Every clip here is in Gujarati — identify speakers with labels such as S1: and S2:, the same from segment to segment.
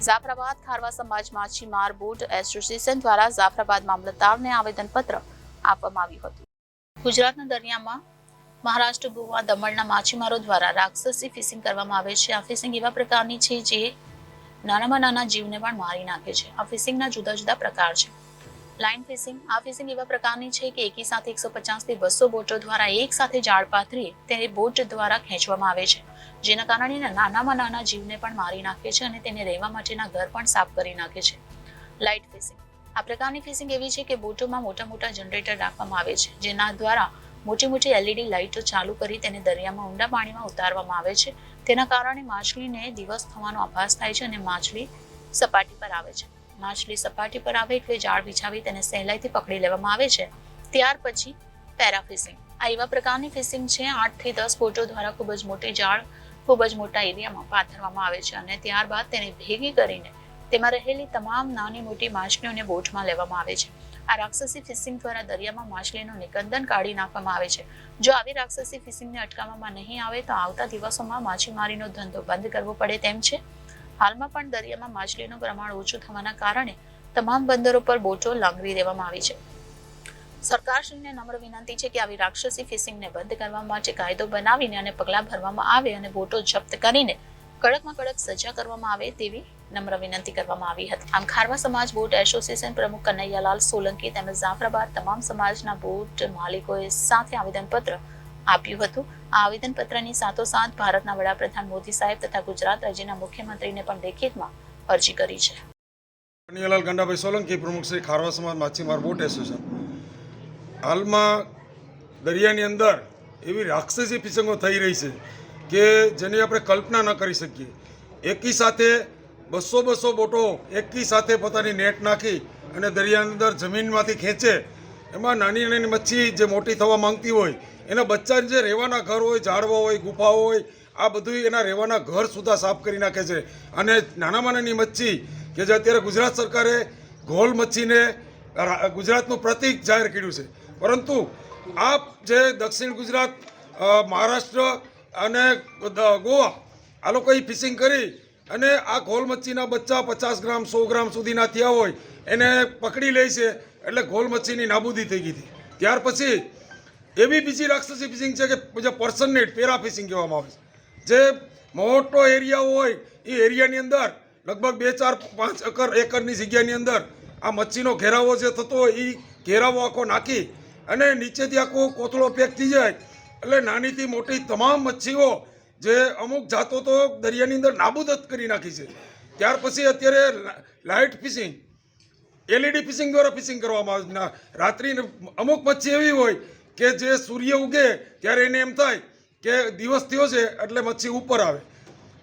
S1: જાફરાબાદ ખારવા સમાજ માછીમાર બોટ એસોસિએશન દ્વારા જાફરાબાદ મામલતદારને આવેદનપત્ર આપવામાં આવ્યું હતું। ગુજરાતના દરિયામાં મહારાષ્ટ્ર, ગોવા, દમણના માછીમારો દ્વારા રાક્ષસી ફિશિંગ કરવામાં આવે છે। આ ફિશિંગ એવા પ્રકારની છે જે નાનામાં નાના જીવને પણ મારી નાખે છે। આ ફિશિંગના જુદા જુદા પ્રકાર છે। લાઇન ફિશિંગ, આ ફિશિંગ એવા પ્રકારની છે કે એકી સાથે 150 થી 200 બોટો દ્વારા એક સાથે જાળ પાથરી તેને બોટ દ્વારા ખેંચવામાં આવે છે, જેના કારણે નાનામાં નાના જીવને પણ મારી નાખે છે અને તેને રહેવા માટેના ઘર પણ સાફ કરી નાખે છે। લાઇટ ફિશિંગ, આ પ્રકારની ફિશિંગ એવી છે કે બોટોમાં મોટા મોટા જનરેટર રાખવામાં આવે છે, જેના દ્વારા મોટી મોટી LED લાઇટો ચાલુ કરી તેને દરિયામાં ઊંડા પાણીમાં ઉતારવામાં આવે છે। તેના કારણે માછલીને દિવસ થવાનો આભાસ થાય છે અને માછલી સપાટી પર આવે છે। માછલી સપાટી પર આવે એટલે જાળ બિછાવી તેને સહેલાઈથી પકડી લેવામાં આવે છે। ત્યાર પછી પેરા ફિશિંગ, આ એવા પ્રકારની ફિશિંગ છે 8 થી 10 બોટો દ્વારા ખૂબ જ મોટી જાળ ખૂબ જ મોટા એરિયામાં પાથરવામાં આવે છે અને ત્યારબાદ તેને ભેગી કરીને તેમાં રહેલી તમામ નાની મોટી માછલીઓને બોટમાં લેવામાં આવે છે। આ રાક્ષસી ફિશિંગ દ્વારા દરિયામાં માછલીનું નિકંદન કાઢી નાખવામાં આવે છે। જો આવી રાક્ષસી ફિશિંગને અટકાવવામાં નહીં આવે તો આવતા દિવસોમાં માછીમારીનો ધંધો બંધ કરવો પડે તેમ છે। હાલમાં પણ દરિયામાં માછલીનું પ્રમાણ ઓછું થવાના કારણે તમામ બંદરો પર બોટો લાંગરી દેવામાં આવી છે। સરકારશ્રીને નમ્ર વિનંતી છે કે આવી રાક્ષસી ફિશિંગને બંધ કરવા માટે કાયદો બનાવીને અને પગલાં ભરવામાં આવે અને બોટો જપ્ત કરીને કડકમાં કડક સજા કરવામાં આવે તેવી નમ્ર વિનંતી કરવામાં આવી હતી। આમ ખારવા સમાજ બોટ એસોસિએશન પ્રમુખ કનૈયાલાલ સોલંકી તેમજ જાફરાબાદ તમામ સમાજના બોટ માલિકોએ સાથે આવેદનપત્ર આપ્યું હતું। આ આવેદનપત્રની સાથોસાથ ભારતના વડાપ્રધાન મોદી સાહેબ તથા ગુજરાત રાજ્યના મુખ્યમંત્રીને પણ લેખિતમાં અરજી કરી છે।
S2: કનૈયાલાલ ગંડાભાઈ સોલંકી, પ્રમુખ શ્રી ખારવા સમાજ માછીમાર બોટ એસોસિએશન। હાલમાં દરિયાની અંદર એવી રાક્ષસી ફિશિંગો થઈ રહી છે કે જેની આપણે કલ્પના ન કરી શકીએ। એકી સાથે 200 બોટો એકી સાથે પોતાની નેટ નાખી અને દરિયાની અંદર જમીનમાંથી ખેંચે, એમાં નાની નાની મચ્છી જે મોટી થવા માંગતી હોય એના બચ્ચાને જે રહેવાના ઘર હોય, ઝાડવા હોય, ગુફાઓ હોય, આ બધું એના રહેવાના ઘર સુધા સાફ કરી નાખે છે। અને નાનામાં નાની મચ્છી કે જે અત્યારે ગુજરાત સરકારે ઘોલ મચ્છીને ગુજરાતનું પ્રતીક જાહેર કર્યું છે, પરંતુ આ જે દક્ષિણ ગુજરાત, મહારાષ્ટ્ર અને ગોવા, આ લોકો એ ફિશિંગ કરી અને આ ઘોલ મચ્છીના બચ્ચા 50 ગ્રામ 100 ગ્રામ સુધીના થયા હોય એને પકડી લે છે, એટલે ઘોલ મચ્છીની નાબૂદી થઈ ગઈ હતી। ત્યાર પછી એવી બીજી રાક્ષસી ફિશિંગ છે કે જે પર્સન નેટ, પેરા ફિશિંગ કહેવામાં આવે છે। જે મોટો એરિયા હોય એ એરિયાની અંદર લગભગ 2, 4, 5 એકરની જગ્યાની અંદર આ મચ્છીનો ઘેરાવો જે થતો હોય એ ઘેરાવો આખો નાખી અને નીચેથી આખો કોથળો પેક થઈ જાય, એટલે નાનીથી મોટી તમામ મચ્છીઓ જે અમુક જાતો તો દરિયાની અંદર નાબૂદ જ કરી નાખી છે। ત્યાર પછી અત્યારે લાઇટ ફિશિંગ, LED ફિશિંગ દ્વારા ફિશિંગ કરવામાં આવે છે। રાત્રિ અમુક મચ્છી એવી હોય કે જે સૂર્ય ઉગે ત્યારે એને એમ થાય કે દિવસ થયો છે એટલે મચ્છી ઉપર આવે,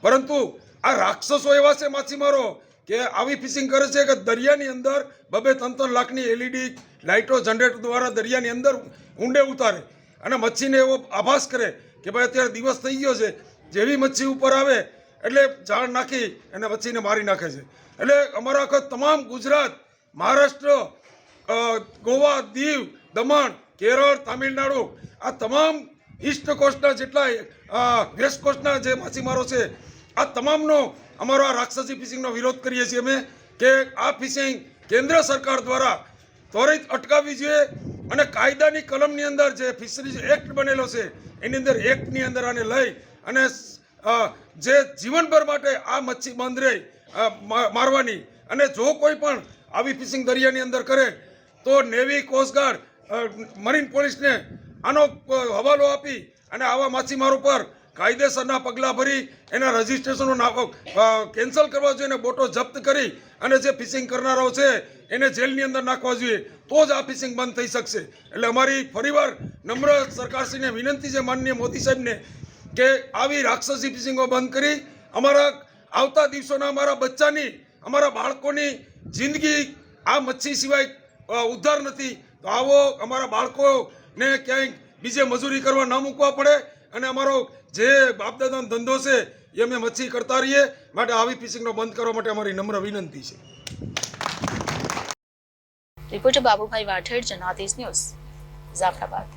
S2: પરંતુ આ રાક્ષસો એવા છે માછીમારો કે આવી ફિશિંગ કરે છે કે દરિયાની અંદર 2-3 લાખની LED લાઇટો જનરેટર દ્વારા દરિયાની અંદર ઊંડે ઉતારે અને મચ્છીને એવો આભાસ કરે કે ભાઈ અત્યારે દિવસ થઈ ગયો છે। જેવી મચ્છી ઉપર આવે એટલે જાળ નાખી અને મચ્છીને મારી નાખે છે। એટલે અમારા આખા તમામ ગુજરાત, મહારાષ્ટ્ર, ગોવા, દીવ, દમણ, કેરળ, તામિલનાડુ, આ તમામ ઈસ્ટ કોસ્ટના જેટલા વેસ્ટ કોસ્ટના જે માછીમારો છે આ તમામનો અમારો આ રાક્ષસી ફિશિંગનો વિરોધ કરીએ છીએ અમે કે આ ફિશિંગ કેન્દ્ર સરકાર દ્વારા ત્વરિત અટકાવવી જોઈએ અને કાયદાની કલમની અંદર જે ફિશરીઝ એક્ટ બનેલો છે એની અંદર એક્ટની અંદર આને લઈ અને જે જીવનભર માટે આ મચ્છી બંધ રહે મારવાની, અને જો કોઈ પણ આવી ફિશિંગ દરિયાની અંદર કરે તો નેવી, કોસ્ટગાર્ડ, મરીન પોલીસને આનો હવાલો આપી અને આવા માછીમારો પર કાયદેસરના પગલાં ભરી એના રજિસ્ટ્રેશનો કેન્સલ કરવા જોઈએ અને બોટો જપ્ત કરી અને જે ફિશિંગ કરનારાઓ છે એને જેલની અંદર નાખવા જોઈએ, તો જ આ ફિશિંગ બંધ થઈ શકશે। એટલે અમારી ફરીવાર નમ્ર સરકારશ્રીને વિનંતી છે, માનનીય મોદી સાહેબને, કે આવી રાક્ષસી ફિશિંગો બંધ કરી અમારા આવતા દિવસોના અમારા બચ્ચાની, અમારા બાળકોની જિંદગી આ મચ્છી સિવાય ઉદ્ધાર નથી। તો આવો અમારા બાળકોને ક્યાંય બીજે મજૂરી કરવા ન મૂકવા પડે અને અમારો જે બાપદાદાનો ધંધો છે એ અમે મચ્છી કરતા રહીએ, માટે આવી ફિશિંગનો બંધ કરવા માટે અમારી નમ્ર વિનંતી છે।
S1: Reporter Babubhai Vathed, Janadesh News, Jafrabad.